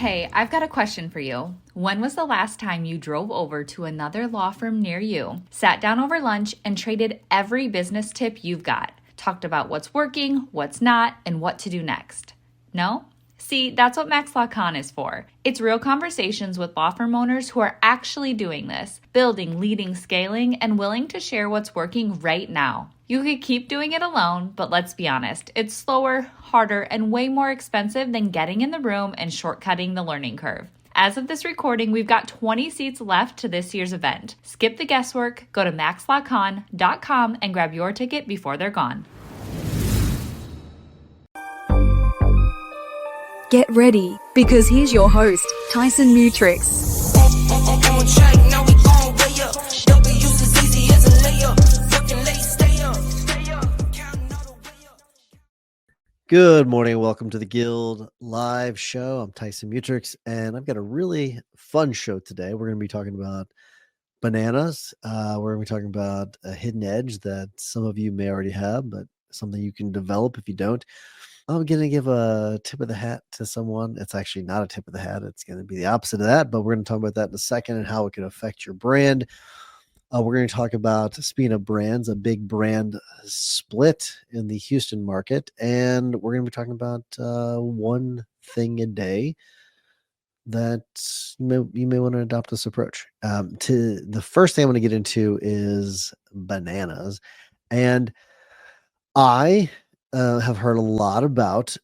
Hey, I've got a question for you. When was the last time you drove over to another law firm near you, sat down over lunch, and traded every business tip you've got? Talked about what's working, what's not, and what to do next? No? See, that's what MaxLawCon is for. It's real conversations with law firm owners who are actually doing this, building, leading, scaling, and willing to share what's working right now. You could keep doing it alone, but let's be honest, it's slower, harder, and way more expensive than getting in the room and shortcutting the learning curve. As of this recording, we've got 20 seats left to this year's event. Skip the guesswork, go to maxlawcon.com and grab your ticket before they're gone. Get ready, because here's your host, Tyson Mutrix. Good morning. Welcome to the Guild Live Show. I'm Tyson Mutrix, and I've got a really fun show today. We're going to be talking about bananas. We're going to be talking about a hidden edge that some of you may already have, but something you can develop if you don't. I'm going to give a tip of the hat to someone. It's actually not a tip of the hat. It's going to be the opposite of that, but we're going to talk about that in a second and how it can affect your brand. We're going to talk about, speaking of brands, a big brand split in the Houston market. And we're going to be talking about one thing a day that you may want to adopt this approach. To the first thing I want to get into is bananas. And I have heard a lot about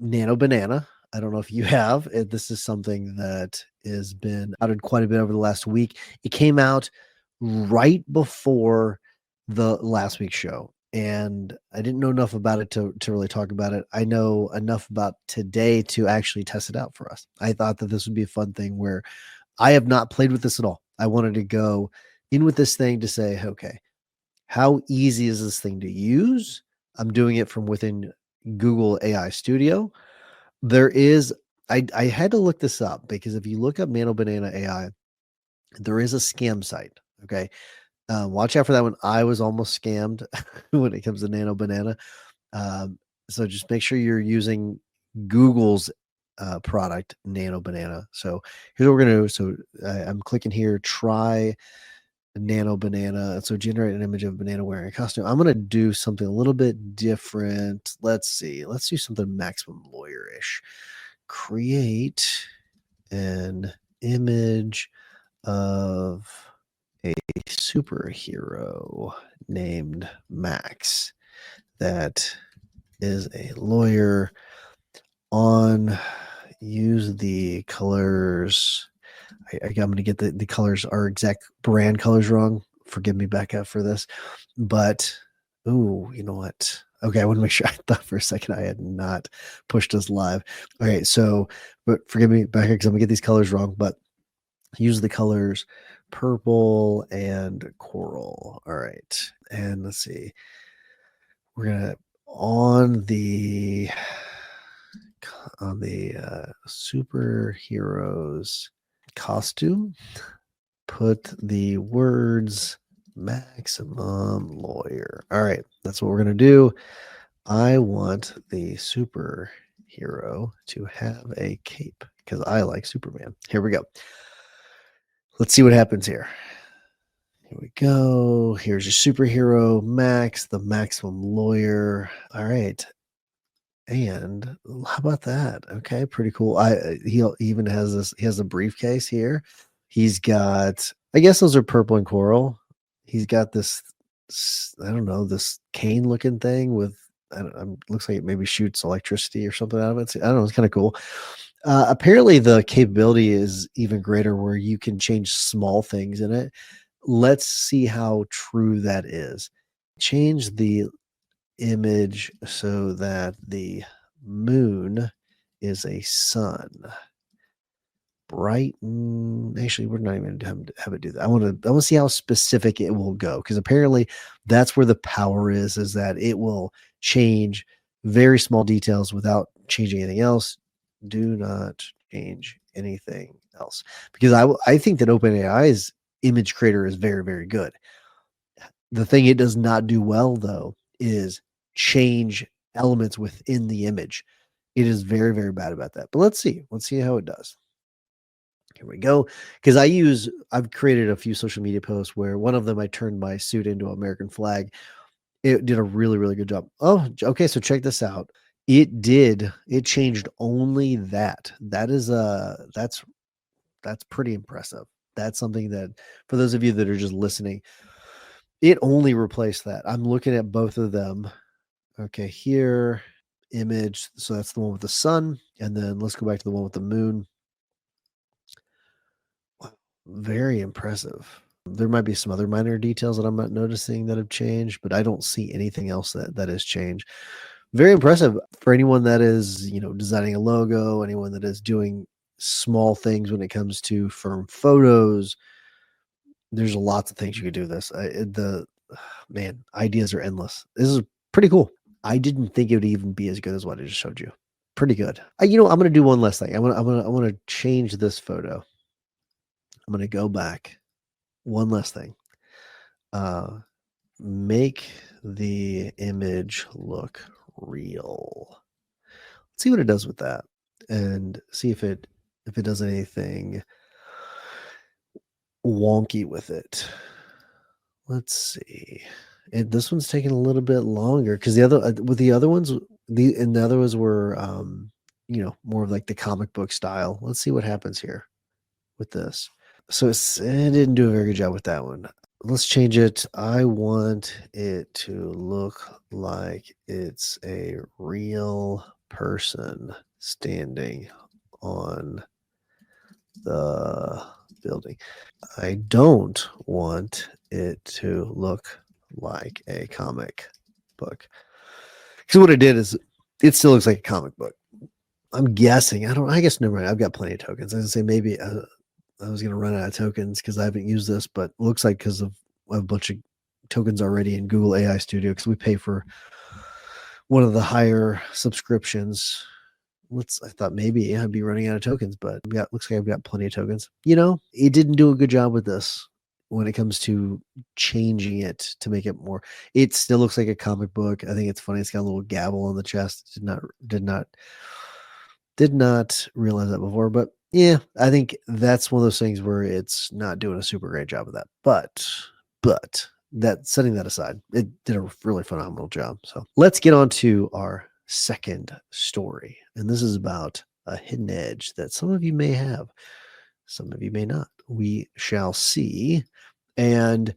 Nano Banana. I don't know if you have. This is something that has been outed quite a bit over the last week. It came out right before the last week's show, and I didn't know enough about it to really talk about it. I know enough about today to actually test it out for us. I thought that this would be a fun thing where I have not played with this at all. I wanted to go in with this thing to say, okay, how easy is this thing to use? I'm doing it from within Google AI Studio. There is, I had to look this up because if you look up Nano Banana AI, there is a scam site. Okay. Watch out for that one. I was almost scammed when it comes to Nano Banana. So just make sure you're using Google's product, Nano Banana. So here's what we're going to do. So I'm clicking here, try Nano Banana. So generate an image of a banana wearing a costume. I'm going to do something a little bit different. Let's see. Let's do something maximum lawyer-ish. Create an image of a superhero named Max that is a lawyer. Use the colors. I'm going to get the colors, our exact brand colors wrong. Forgive me back up for this. But, you know what? Okay, I want to make sure. I thought for a second I had not pushed us live. Okay, so, but forgive me back here because I'm going to get these colors wrong. But use the colors purple and coral. All right. And let's see. We're going to, on the superheroes costume, put the words maximum lawyer. All right, that's what we're going to do. I want the superhero to have a cape because I like Superman. Here we go. Let's see what happens here. Here we go. Here's your superhero, Max, the maximum lawyer. All right. And how about that? Okay, pretty cool. He even has this. He has a briefcase here. He's got, I guess those are purple and coral. He's got this, I don't know, this cane looking thing with, looks like it maybe shoots electricity or something out of it. I don't know. It's kind of cool. Apparently the capability is even greater where you can change small things in it. Let's see how true that is. Change the image so that the moon is a sun. Brighten. Actually, we're not even going to have it do that. I want to see how specific it will go because apparently that's where the power is that it will change very small details without changing anything else. Do not change anything else because I think that OpenAI's image creator is very, very good. The thing it does not do well though is change elements within the image. It is very, very bad about that. But let's see. Let's see how it does. Here we go. Because I've created a few social media posts where one of them I turned my suit into an American flag. It did a really, really good job. Oh, okay. So check this out. It changed only that. That's pretty impressive. That's something that, for those of you that are just listening, it only replaced that. I'm looking at both of them. Okay, here, image. So that's the one with the sun. And then let's go back to the one with the moon. Wow, very impressive. There might be some other minor details that I'm not noticing that have changed, but I don't see anything else that has changed. Very impressive for anyone that is, designing a logo, anyone that is doing small things when it comes to firm photos. There's lots of things you could do with this. Man, ideas are endless. This is pretty cool. I didn't think it would even be as good as what I just showed you. Pretty good. I'm gonna do one last thing. I'm gonna change this photo. I'm gonna go back. One last thing. Make the image look real. Let's see what it does with that, and see if it does anything wonky with it. Let's see. This one's taking a little bit longer because the other ones were more of like the comic book style. Let's see what happens here with this. So it didn't do a very good job with that one. Let's change it. I want it to look like it's a real person standing on the building. I don't want it to look like a comic book. Because what it did is it still looks like a comic book. I'm guessing. I guess never mind. I've got plenty of tokens. I was gonna say maybe I was gonna run out of tokens because I haven't used this, but it looks like because of a bunch of tokens already in Google AI Studio, because we pay for one of the higher subscriptions. I thought maybe I'd be running out of tokens, but looks like I've got plenty of tokens. It didn't do a good job with this when it comes to changing it to make it more. It still looks like a comic book. I think it's funny. It's got a little gavel on the chest. Did not realize that before, but yeah, I think that's one of those things where it's not doing a super great job of that. But that setting that aside, it did a really phenomenal job. So let's get on to our second story. And this is about a hidden edge that some of you may have, some of you may not. We shall see. And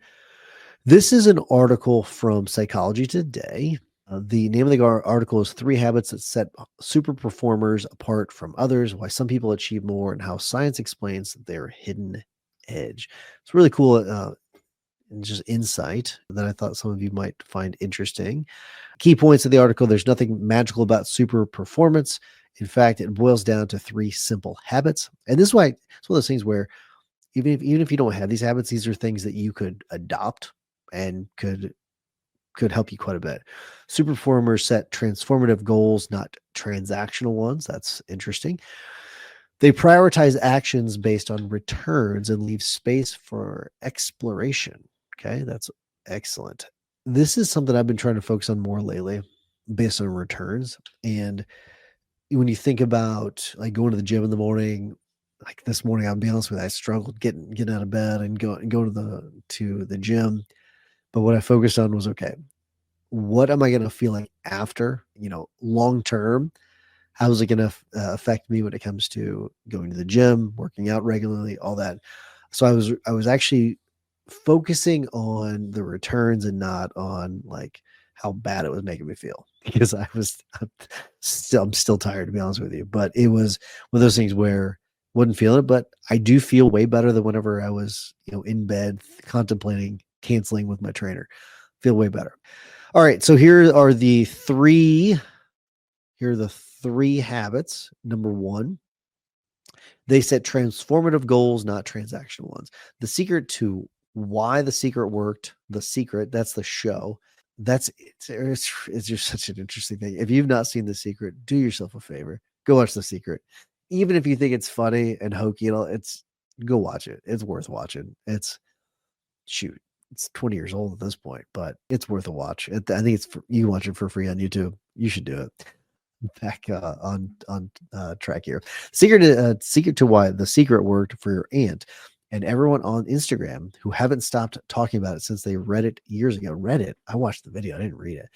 this is an article from Psychology Today. The name of the article is 3 Habits That Set Super Performers Apart from Others, Why Some People Achieve More, and How Science Explains Their Hidden Edge. It's really cool and just insight that I thought some of you might find interesting. Key points of the article: there's nothing magical about super performance. In fact, it boils down to 3 simple habits. And this is why it's one of those things where even if you don't have these habits, these are things that you could adopt and could help you quite a bit. Super performers set transformative goals, not transactional ones. That's interesting. They prioritize actions based on returns and leave space for exploration. Okay, that's excellent. This is something I've been trying to focus on more lately based on returns. And when you think about like going to the gym in the morning, like this morning, I'll be honest with you, I struggled getting out of bed and go to the gym. But what I focused on was, okay, what am I going to feel like after, long term? How is it going to affect me when it comes to going to the gym, working out regularly, all that? So I was actually focusing on the returns and not on like how bad it was making me feel, because I'm still tired, to be honest with you. But it was one of those things where I wasn't feeling it, but I do feel way better than whenever I was, in bed contemplating canceling with my trainer. Feel way better. All right, so here are the 3 habits. Number 1, they set transformative goals, not transactional ones. The secret to why The Secret worked, The Secret, that's the show. It's just such an interesting thing. If you've not seen The Secret, do yourself a favor. Go watch The Secret. Even if you think it's funny and hokey and all, go watch it. It's worth watching. It's 20 years old at this point, but it's worth a watch. I think you can watch it for free on YouTube. You should do it. back on track here. Secret to why the secret worked for your aunt and everyone on Instagram who haven't stopped talking about it since they read it years ago. Read it. I watched the video. I didn't read it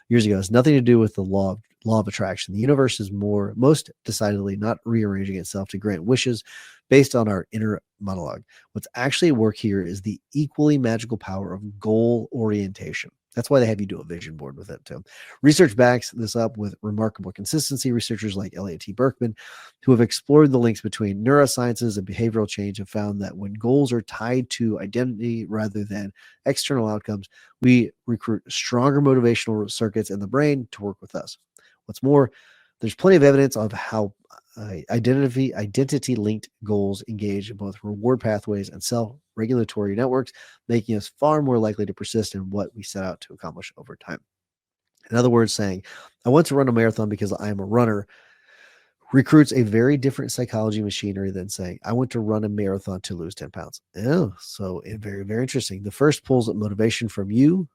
years ago. It's nothing to do with the law of attraction. The universe is most decidedly not rearranging itself to grant wishes based on our inner monologue. What's actually at work here is the equally magical power of goal orientation. That's why they have you do a vision board with it too. Research backs this up with remarkable consistency. Researchers like Elliot T. Berkman, who have explored the links between neurosciences and behavioral change, have found that when goals are tied to identity rather than external outcomes, we recruit stronger motivational circuits in the brain to work with us. What's more, there's plenty of evidence of how identity linked goals engage in both reward pathways and self-regulatory networks, making us far more likely to persist in what we set out to accomplish over time. In other words, saying, I want to run a marathon because I am a runner, recruits a very different psychology machinery than saying, I want to run a marathon to lose 10 pounds. Oh, so very, very interesting. The first pulls up motivation from you,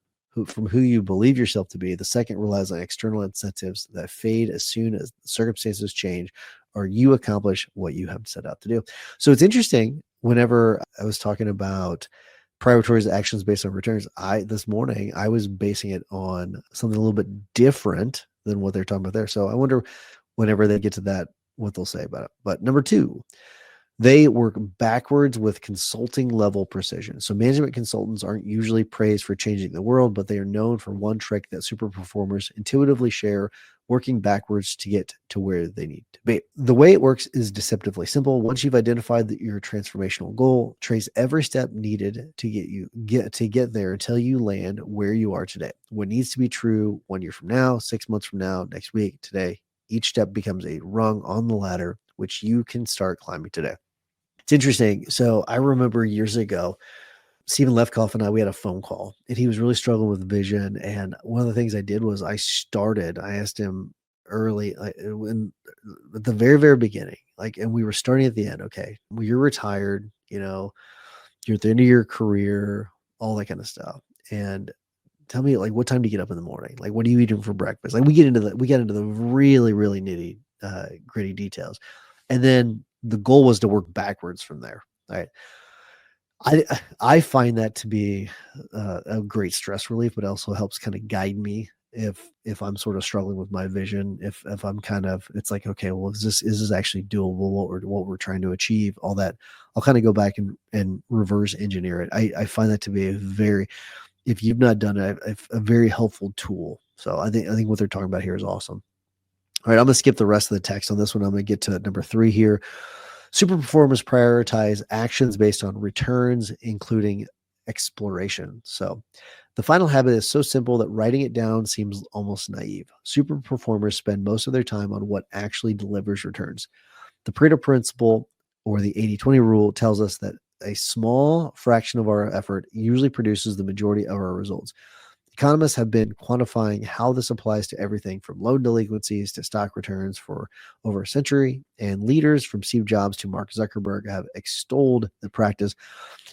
from who you believe yourself to be. The second relies on external incentives that fade as soon as circumstances change or you accomplish what you have set out to do. So it's interesting. Whenever I was talking about prioritize actions based on returns, this morning I was basing it on something a little bit different than what they're talking about there. So I wonder whenever they get to that, what they'll say about it. But number two, they work backwards with consulting level precision. So management consultants aren't usually praised for changing the world, but they are known for one trick that super performers intuitively share, working backwards to get to where they need to be. The way it works is deceptively simple. Once you've identified your transformational goal, trace every step needed to get there until you land where you are today. What needs to be true 1 year from now, 6 months from now, next week, today. Each step becomes a rung on the ladder, which you can start climbing today. It's interesting. So I remember years ago, Stephen Lefkoff and we had a phone call, and he was really struggling with vision. And one of the things I did was I asked him early, at the very, very beginning, and we were starting at the end. Okay, well, you're retired, you're at the end of your career, all that kind of stuff. And tell me, what time do you get up in the morning? What are you eating for breakfast? We get into the really, really nitty, gritty details. And then the goal was to work backwards from there. All right. I find that to be a great stress relief, but also helps kind of guide me if I'm sort of struggling with my vision, if I'm kind of, it's like, okay, well, is this actually doable? What we're trying to achieve, all that. I'll kind of go back and reverse engineer it. I find that to be if you've not done it, a very helpful tool. So I think what they're talking about here is awesome. All right, I'm going to skip the rest of the text on this one. I'm going to get to number 3 here. Super performers prioritize actions based on returns, including exploration. So the final habit is so simple that writing it down seems almost naive. Super performers spend most of their time on what actually delivers returns. The Pareto principle, or the 80-20 rule, tells us that a small fraction of our effort usually produces the majority of our results. Economists have been quantifying how this applies to everything from loan delinquencies to stock returns for over a century, and leaders from Steve Jobs to Mark Zuckerberg have extolled the practice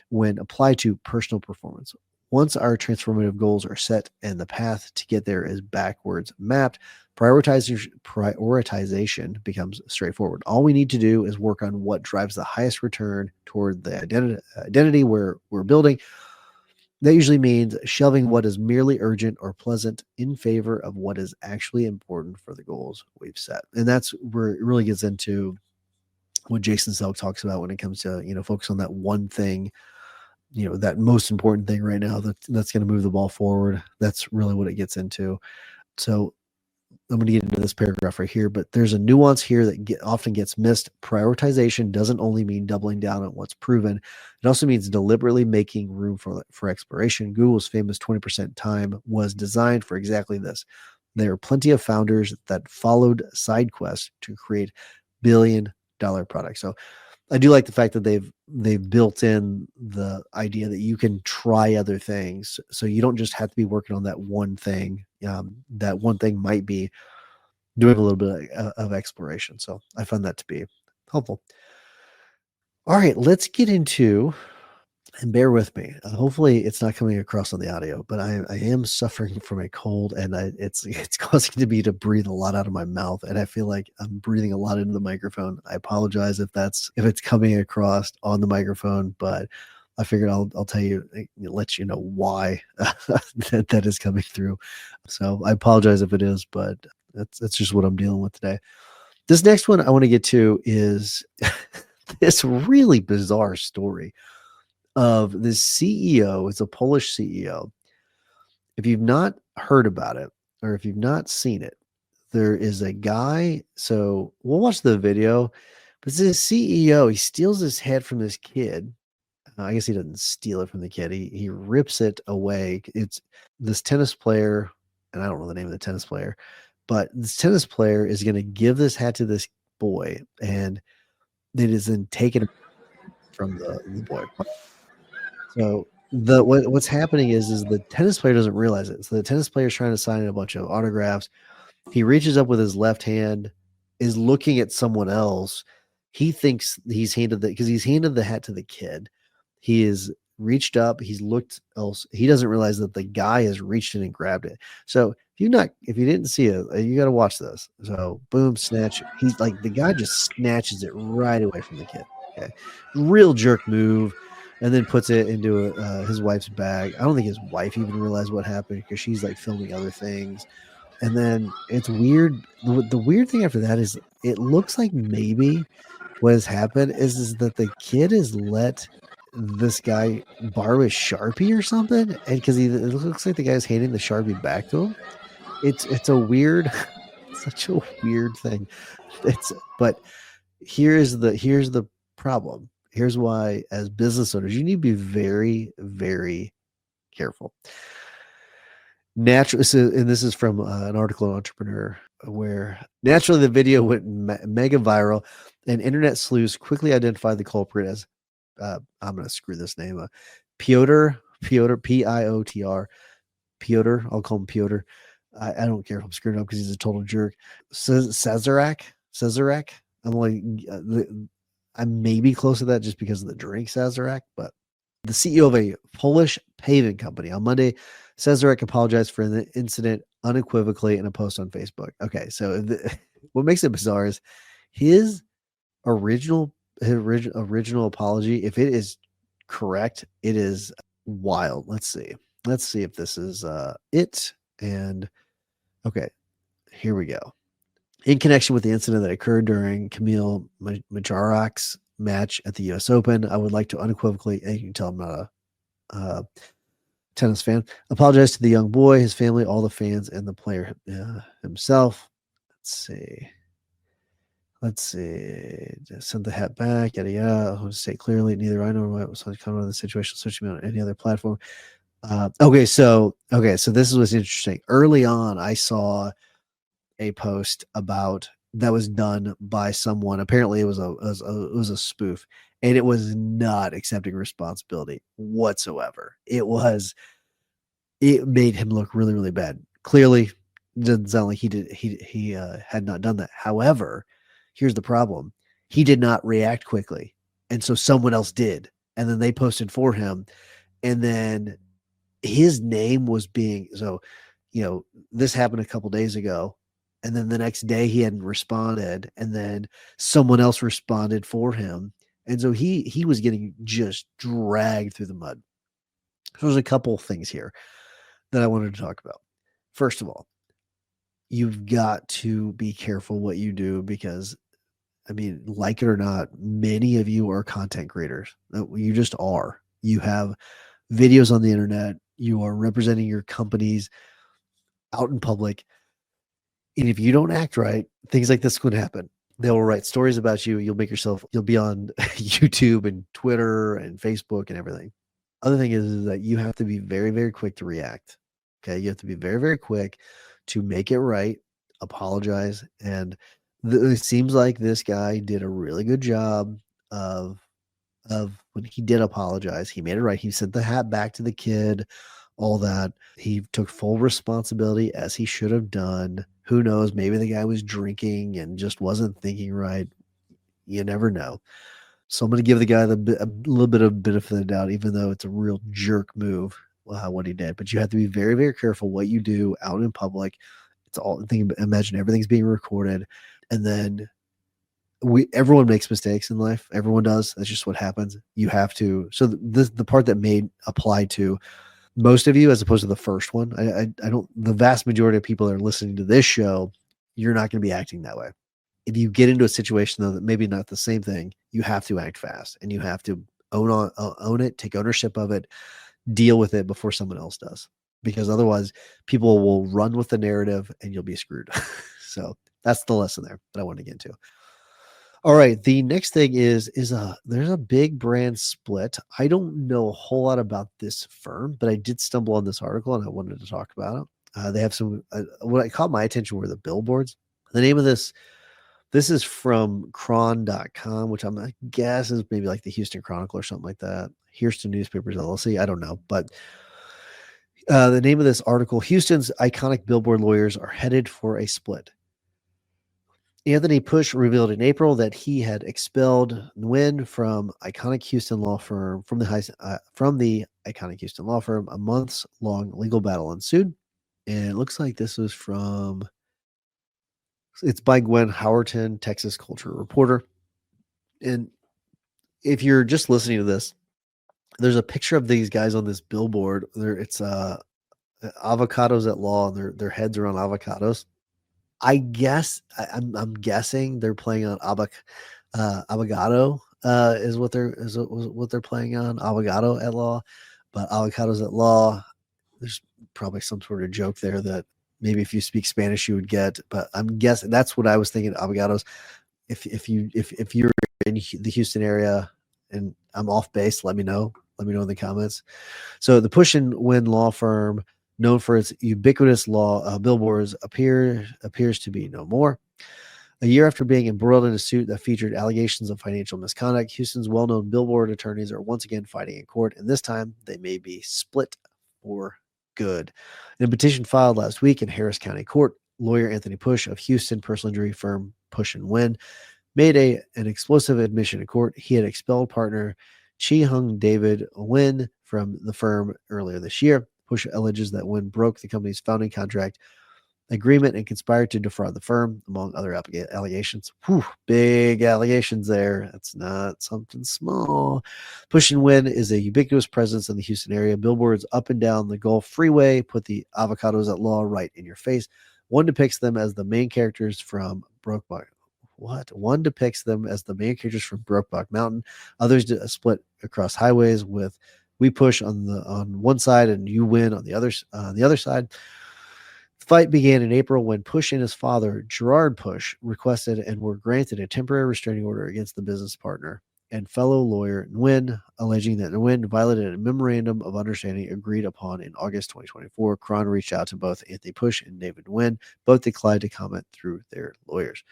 when applied to personal performance. Once our transformative goals are set and the path to get there is backwards mapped, prioritization becomes straightforward. All we need to do is work on what drives the highest return toward the identity we're building. That usually means shelving what is merely urgent or pleasant in favor of what is actually important for the goals we've set. And that's where it really gets into what Jason Selk talks about when it comes to, focus on that one thing, that most important thing right now that's going to move the ball forward. That's really what it gets into. So I'm going to get into this paragraph right here, but there's a nuance here that often gets missed. Prioritization doesn't only mean doubling down on what's proven. It also means deliberately making room for exploration. Google's famous 20% time was designed for exactly this. There are plenty of founders that followed side quests to create billion-dollar products. So I do like the fact that they've built in the idea that you can try other things. So you don't just have to be working on that one thing. That one thing might be doing a little bit of exploration. So I find that to be helpful. All right, let's get into and bear with me. Hopefully, it's not coming across on the audio, but I am suffering from a cold, and it's causing me to breathe a lot out of my mouth, and I feel like I'm breathing a lot into the microphone. I apologize if it's coming across on the microphone, but I figured I'll tell you, let you know why that is coming through. So I apologize if it is, but that's just what I'm dealing with today. This next one I want to get to is this really bizarre story of this CEO. It's a Polish CEO. If you've not heard about it or if you've not seen it, there is a guy. So we'll watch the video, but it's this CEO. He steals his head from this kid. I guess he doesn't steal it from the kid. He rips it away. It's this tennis player, and I don't know the name of the tennis player, but this tennis player is going to give this hat to this boy, and it is then taken from the boy. So what's happening is the tennis player doesn't realize it. So the tennis player is trying to sign a bunch of autographs. He reaches up with his left hand, is looking at someone else. He thinks he's handed the hat to the kid. He is reached up, he's looked else. He doesn't realize that the guy has reached in and grabbed it. So if you didn't see it, you got to watch this. So boom, snatch. He's like the guy just snatches it right away from the kid. Okay, real jerk move, and then puts it into his wife's bag. I don't think his wife even realized what happened because she's like filming other things. And then it's weird. The weird thing after that is it looks like maybe what has happened is that the kid has let this guy borrow his Sharpie or something, and because it looks like the guy's handing the Sharpie back to him. It's a weird, such a weird thing. But here's the problem. Here's why, as business owners, you need to be very, very careful. Naturally, so, and this is from an article on Entrepreneur, where naturally the video went mega viral, and internet sleuths quickly identified the culprit as I'm going to screw this name up, Piotr Piotr. Piotr. I'll call him Piotr. I don't care if I'm screwing up because he's a total jerk. Sazerac. I'm like, I'm maybe close to that just because of the drink Sazerac, but the CEO of a Polish paving company on Monday, Sazerac apologized for the incident unequivocally in a post on Facebook. Okay, so what makes it bizarre is his original apology. If it is correct, it is wild. Let's see if this is it. And okay, here we go. In connection with the incident that occurred during Kamil Majarak's match at the U.S. Open, I would like to unequivocally, and you can tell I'm not a tennis fan, apologize to the young boy, his family, all the fans, and the player himself. Let's see. Just send the hat back. Yada yada. I want to say clearly, neither I nor what was coming on the situation switching me on any other platform. Okay, so this is what's interesting. Early on, I saw a post about that was done by someone. Apparently, it was a spoof, and it was not accepting responsibility whatsoever. It made him look really, really bad. Clearly, it doesn't sound like he had not done that. However, here's the problem: he did not react quickly, and so someone else did, and then they posted for him, and then his name was being so. This happened a couple days ago, and then the next day he hadn't responded, and then someone else responded for him, and so he was getting just dragged through the mud. So there's a couple things here that I wanted to talk about. First of all, you've got to be careful what you do because, I mean, like it or not, many of you are content creators. You just are. You have videos on the internet. You are representing your companies out in public. And if you don't act right, things like this could happen. They will write stories about you. You'll be on YouTube and Twitter and Facebook and everything. Other thing is that you have to be very, very quick to react. Okay. You have to be very, very quick to make it right, apologize. And it seems like this guy did a really good job of when he did apologize. He made it right. He sent the hat back to the kid, all that. He took full responsibility as he should have done. Who knows? Maybe the guy was drinking and just wasn't thinking right. You never know. So I'm going to give the guy a little bit of benefit of the doubt, even though it's a real jerk move what he did. But you have to be very, very careful what you do out in public. It's all imagine everything's being recorded, and then everyone makes mistakes in life. Everyone does. That's just what happens. You have to. So the part that made apply to most of you as opposed to the first one. I don't. The vast majority of people that are listening to this show, you're not going to be acting that way. If you get into a situation though that maybe not the same thing, you have to act fast and you have to own it, take ownership of it, deal with it before someone else does. Because otherwise, people will run with the narrative and you'll be screwed. So that's the lesson there that I want to get into. All right, the next thing is there's a big brand split. I don't know a whole lot about this firm, but I did stumble on this article and I wanted to talk about it. They have some what caught my attention were the billboards. The name of this is from cron.com, which I guess is maybe like the Houston Chronicle or something like that. Houston Newspapers LLC. I don't know, but the name of this article: Houston's iconic billboard lawyers are headed for a split. Anthony Push revealed in April that he had expelled Nguyen from iconic Houston law firm from the iconic Houston law firm. A months-long legal battle ensued, and it looks like this was from. It's by Gwen Howerton, Texas Culture Reporter, and if you're just listening to this, there's a picture of these guys on this billboard. It's avocados at law, and their heads are on avocados. I guess I'm guessing they're playing on avocado is what they're playing on, avocado at law, but avocados at law. There's probably some sort of joke there that maybe if you speak Spanish you would get, but I'm guessing that's what I was thinking. Avocados. If you're in the Houston area and I'm off base, let me know. Let me know in the comments. So the Push and Win law firm, known for its ubiquitous law billboards, appears to be no more. A year after being embroiled in a suit that featured allegations of financial misconduct, Houston's well-known billboard attorneys are once again fighting in court, and this time they may be split for good. In a petition filed last week in Harris County Court, lawyer Anthony Push of Houston personal injury firm Push and Win made an explosive admission in court. He had expelled partner Chi Hung David Nguyen from the firm earlier this year. Push alleges that Nguyen broke the company's founding contract agreement and conspired to defraud the firm, among other allegations. Whew, big allegations there. That's not something small. Push and Win is a ubiquitous presence in the Houston area. Billboards up and down the Gulf Freeway put the avocados at law right in your face. One depicts them as the main characters from Brokeback. One depicts them as the main characters from Brokeback Mountain. Others split across highways with "We push" on one side and "You win" on the other side. The fight began in April when Push and his father, Gerard Push, requested and were granted a temporary restraining order against the business partner and fellow lawyer Nguyen, alleging that Nguyen violated a memorandum of understanding agreed upon in August 2024. Cron reached out to both Anthony Push and David Nguyen. Both declined to comment through their lawyers.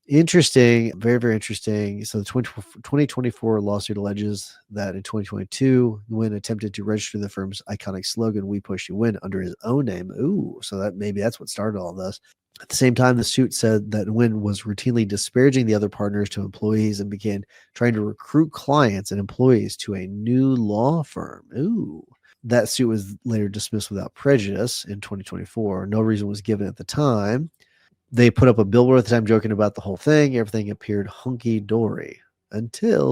Interesting, very, very interesting. So the 2024 lawsuit alleges that in 2022, Nguyen attempted to register the firm's iconic slogan, "We Push You Win," under his own name. Ooh, so that's what started all this. At the same time, the suit said that Nguyen was routinely disparaging the other partners to employees and began trying to recruit clients and employees to a new law firm. Ooh. That suit was later dismissed without prejudice in 2024. No reason was given at the time. They put up a billboard at the time joking about the whole thing. Everything appeared hunky-dory until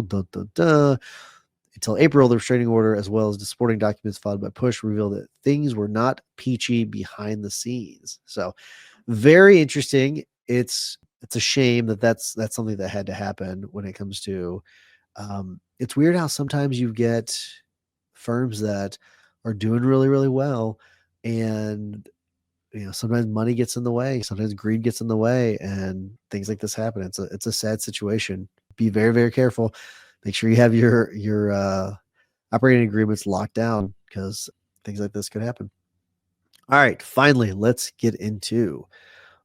April. The restraining order, as well as the supporting documents filed by Push, revealed that things were not peachy behind the scenes. So very interesting. It's a shame that's something that had to happen when it comes to it's weird how sometimes you get firms that are doing really, really well, and sometimes money gets in the way, sometimes greed gets in the way, and things like this happen. It's a sad situation. Be very, very careful. Make sure you have your operating agreements locked down, because things like this could happen. All right, finally, let's get into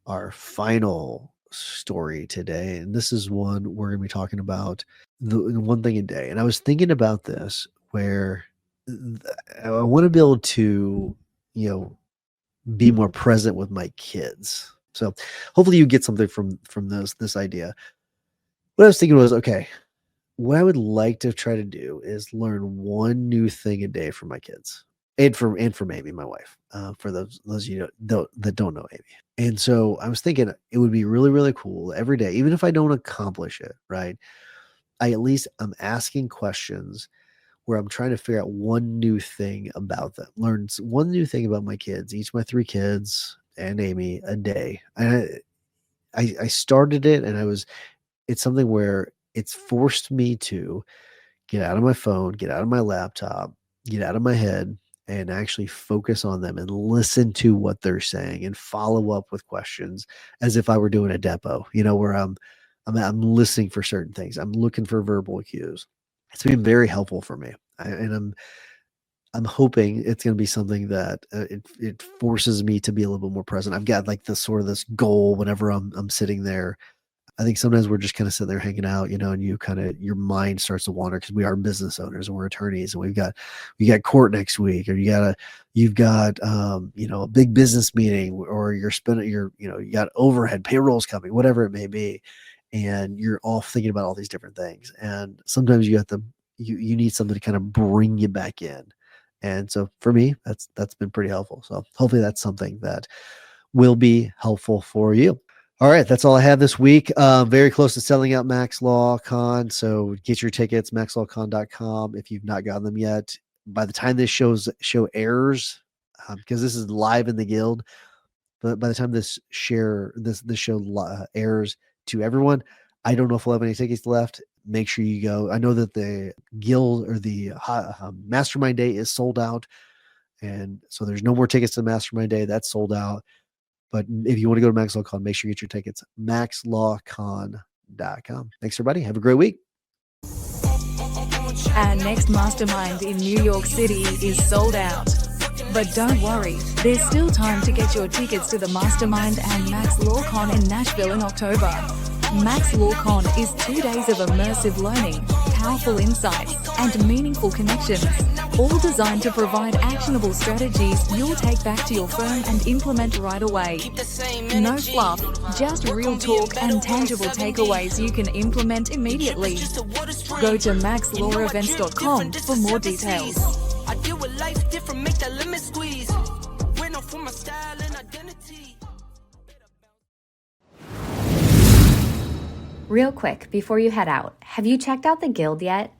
our final story today, and this is one we're going to be talking about, the one thing a day. And I was thinking about this, where I want to be able to, be more present with my kids. So hopefully you get something from this idea. What I was thinking was, okay, what I would like to try to do is learn one new thing a day for my kids and for Amy, my wife, for those of you that don't know Amy. And so I was thinking it would be really, really cool every day, even if I don't accomplish it, right? I'm asking questions where I'm trying to figure out one new thing about them, learn one new thing about my kids, each of my 3 kids and Amy a day. And I started it and it's something where it's forced me to get out of my phone, get out of my laptop, get out of my head, and actually focus on them and listen to what they're saying and follow up with questions as if I were doing a depot, where I'm listening for certain things. I'm looking for verbal cues. It's been very helpful for me. And I'm hoping it's going to be something that it forces me to be a little bit more present. I've got like this goal whenever I'm sitting there. I think sometimes we're just kind of sitting there hanging out, and your mind starts to wander because we are business owners and we're attorneys and we got court next week, or you've got a big business meeting, or you got overhead payrolls coming, whatever it may be. And you're all thinking about all these different things. And sometimes you need something to kind of bring you back in. And so for me, that's been pretty helpful. So hopefully that's something that will be helpful for you. All right, that's all I have this week. Very close to selling out Max Law Con. So get your tickets, maxlawcon.com, if you've not gotten them yet. By the time this show airs, because this is live in the Guild, but by the time this show airs to everyone, I don't know if we'll have any tickets left. Make sure you go. I know that the Guild or the Mastermind Day is sold out. And so there's no more tickets to the Mastermind Day. That's sold out. But if you want to go to Max Law Con, make sure you get your tickets. maxlawcon.com. Thanks, everybody. Have a great week. Our next mastermind in New York City is sold out. But don't worry, there's still time to get your tickets to the Mastermind and Max Law Con in Nashville in October. Max Law Con is 2 days of immersive learning, powerful insights, and meaningful connections, all designed to provide actionable strategies you'll take back to your firm and implement right away. No fluff, just real talk and tangible takeaways you can implement immediately. Go to maxlawevents.com for more details. I deal with life different, make that limit squeeze. Went off for my style and identity. Real quick, before you head out, have you checked out the Guild yet?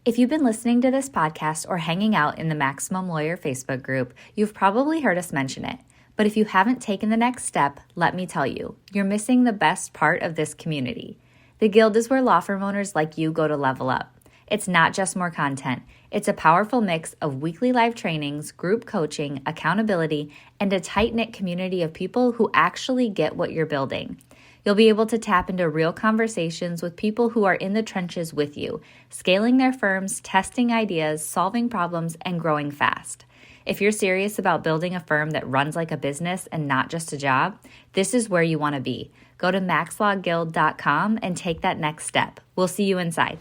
If you've been listening to this podcast or hanging out in the Maximum Lawyer Facebook group, you've probably heard us mention it. But if you haven't taken the next step, let me tell you, you're missing the best part of this community. The Guild is where law firm owners like you go to level up. It's not just more content. It's a powerful mix of weekly live trainings, group coaching, accountability, and a tight-knit community of people who actually get what you're building. You'll be able to tap into real conversations with people who are in the trenches with you, scaling their firms, testing ideas, solving problems, and growing fast. If you're serious about building a firm that runs like a business and not just a job, this is where you want to be. Go to maxlawguild.com and take that next step. We'll see you inside.